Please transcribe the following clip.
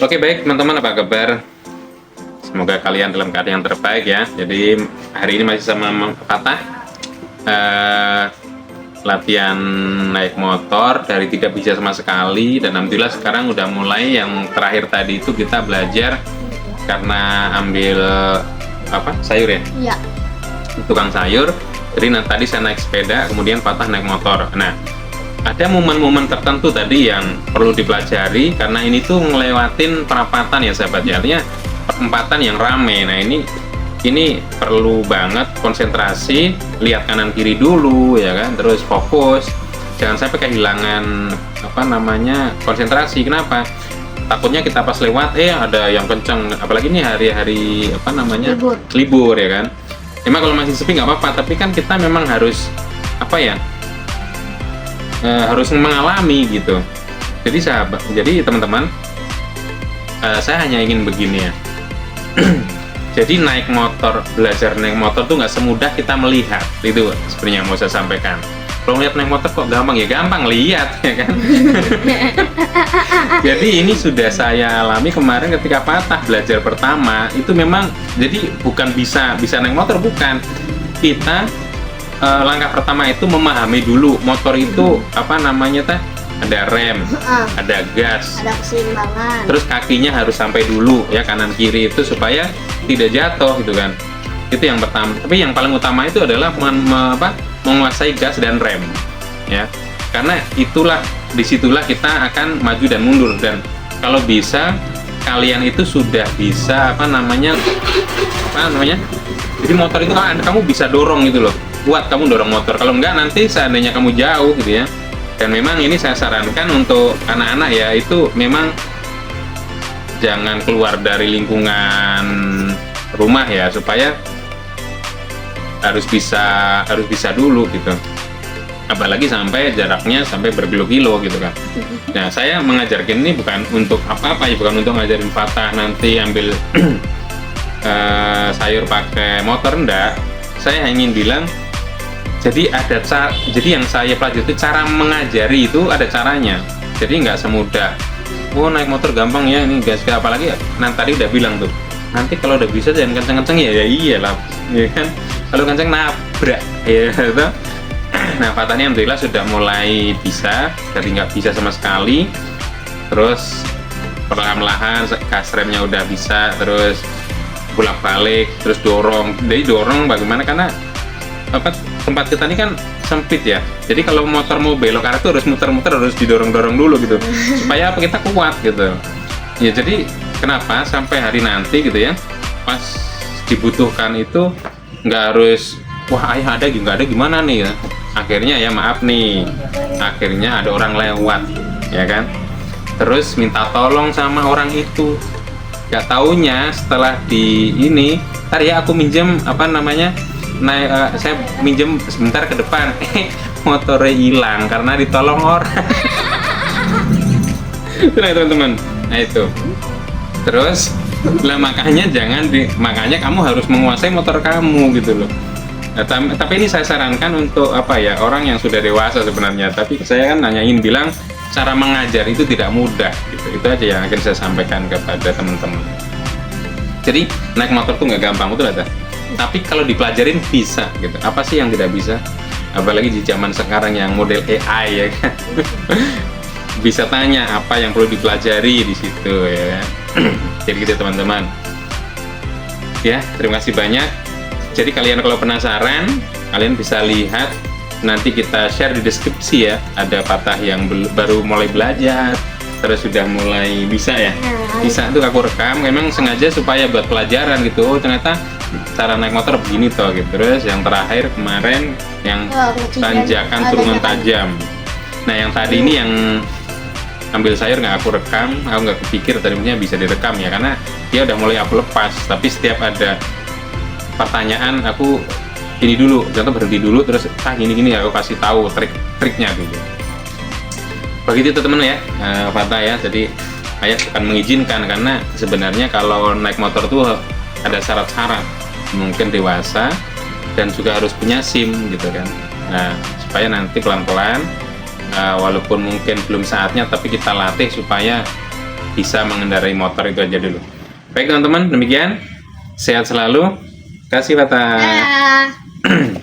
Oke, baik teman-teman, apa kabar? Semoga kalian dalam keadaan yang terbaik ya. Jadi hari ini masih sama Fatah, eh, latihan naik motor dari tidak bisa sama sekali, dan alhamdulillah sekarang udah mulai. Yang terakhir tadi itu kita belajar karena ambil sayur ya, Iya. tukang sayur. Jadi tadi saya naik sepeda, kemudian Fatah naik motor. Nah, ada momen-momen tertentu tadi yang perlu dipelajari karena ini tuh ngelewatin perapatan ya sahabat ya, artinya perempatan yang rame. Nah, ini perlu banget konsentrasi, lihat kanan kiri dulu ya kan, terus fokus, jangan sampai kehilangan konsentrasi. Kenapa? Takutnya kita pas lewat ada yang kenceng, apalagi ini hari-hari libur ya kan. Emang kalau masih sepi nggak apa-apa, tapi kan kita memang harus harus mengalami gitu. Jadi teman-teman, saya hanya ingin begini ya. Jadi belajar naik motor tuh nggak semudah kita melihat, itu sebenarnya yang mau saya sampaikan. Kalau lihat naik motor kok gampang, ya gampang lihat ya kan. Jadi ini sudah saya alami kemarin ketika Fatah belajar pertama. Itu memang jadi bukan bisa naik motor, bukan. Kita langkah pertama itu memahami dulu motor itu ada rem, ada gas, Ada keseimbangan. terus kakinya harus sampai dulu ya, kanan kiri itu supaya tidak jatuh gitu kan. Itu yang pertama. Tapi yang paling utama itu adalah menguasai gas dan rem ya, karena disitulah kita akan maju dan mundur. Dan kalau bisa kalian itu sudah bisa jadi motor itu kan kamu bisa dorong gitu loh, kuat kamu dorong motor. Kalau enggak, nanti seandainya kamu jauh gitu ya. Dan memang ini saya sarankan untuk anak-anak ya, itu memang jangan keluar dari lingkungan rumah ya, supaya harus bisa dulu gitu. Apalagi sampai jaraknya sampai berkilo-kilo gitu kan. Nah, saya mengajarkan ini bukan untuk apa-apa ya, bukan untuk ngajarin Fatah nanti ambil sayur pakai motor, enggak. Saya ingin bilang, jadi yang saya pelajari itu cara mengajari itu ada caranya. Jadi nggak semudah naik motor gampang ya, ini gas, apalagi ya, tadi udah bilang tuh, nanti kalau udah bisa jangan kenceng-kenceng ya iyalah ya kan, kalau kenceng nabrak ya gitu. Nah, Fatahnya alhamdulillah sudah mulai bisa, jadi nggak bisa sama sekali. Terus perlahan-lahan gas remnya udah bisa, terus bolak-balik, terus dorong. Jadi dorong bagaimana, karena tempat kita ini kan sempit ya. Jadi kalau motor mau belok arah itu harus muter-muter, harus didorong-dorong dulu gitu supaya kita kuat gitu ya. Jadi kenapa sampai hari nanti gitu ya, pas dibutuhkan itu nggak harus ayah ada nggak ada gimana nih ya. Akhirnya ya maaf nih, akhirnya ada orang lewat ya kan, terus minta tolong sama orang itu. Gak taunya setelah ntar ya aku minjem saya minjem sebentar ke depan, motornya hilang karena ditolong orang. Nah teman-teman, nah itu. Terus makanya kamu harus menguasai motor kamu gitu loh. Nah, tapi ini saya sarankan untuk orang yang sudah dewasa sebenarnya. Tapi saya kan hanya ingin bilang, cara mengajar itu tidak mudah gitu. Itu aja yang akan saya sampaikan kepada teman-teman. Jadi naik motor tuh nggak gampang, betul ada. Tapi kalau dipelajarin bisa gitu. Apa sih yang tidak bisa? Apalagi di zaman sekarang yang model AI ya kan. Bisa tanya apa yang perlu dipelajari di situ ya kan. Jadi gitu teman-teman. Ya, terima kasih banyak. Jadi kalian kalau penasaran, kalian bisa lihat, nanti kita share di deskripsi ya. Ada Fatah yang baru mulai belajar, terus sudah mulai bisa ya. Bisa tuh aku rekam, memang sengaja supaya buat pelajaran gitu. Oh ternyata cara naik motor begini toh gitu. Terus yang terakhir kemarin yang tanjakan turunan tajam. Nah yang tadi ini yang ambil sayur nggak aku rekam, aku nggak kepikir tadinya bisa direkam ya, karena dia udah mulai aku lepas. Tapi setiap ada pertanyaan aku ini dulu, contoh berhenti dulu, terus gini aku kasih tahu trik-triknya gitu. Begitu teman-teman ya, Fatah ya. Jadi ayah akan mengizinkan, karena sebenarnya kalau naik motor tuh ada syarat-syarat, mungkin dewasa dan juga harus punya SIM gitu kan. Nah supaya nanti pelan-pelan, walaupun mungkin belum saatnya, tapi kita latih supaya bisa mengendarai motor itu aja dulu. Baik teman-teman, demikian. Sehat selalu. Kasih Fata. Dah.